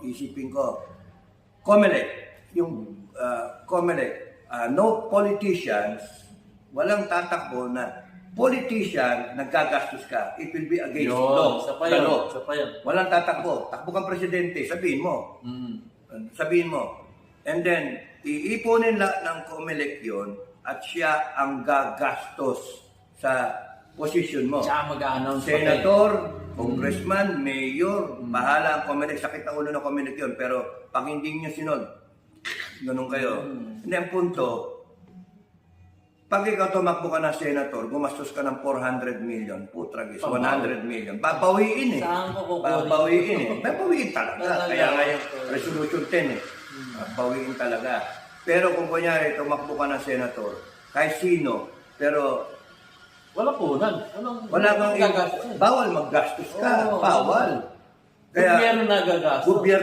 isipin ko, COMELEC, yung COMELEC, no politicians, walang tatakbo na politician, nagkagastos ka, it will be against law. Sa payo. Walang tatakbo. Takbo kang presidente, sabihin mo. Sabihin mo. And then, iipunin lahat ng COMELEC yun at siya ang gagastos sa posisyon mo. Siya mag-a-announce. Senator, congressman, mayor, bahala ang COMELEC. Sakit ang ulo ng COMELEC yun. Pero pag hindi nyo sinod, ganun kayo. And then, punto, pag ikaw tumakbo ka ng senator, gumastos ka ng 400 million, putragis, 100 million. Babawiin eh. Saan ko kukunin? Babawiin eh. Babawiin talaga. Kaya nga yung resolution 10 eh. Babawiin talaga. Pero kung kunyari, tumakbo ka ng senator, kahit sino, pero Walang punan. wala kang gagastos. bawal maggastos ka. Oo. Bawal. Gobyerno na gagastos.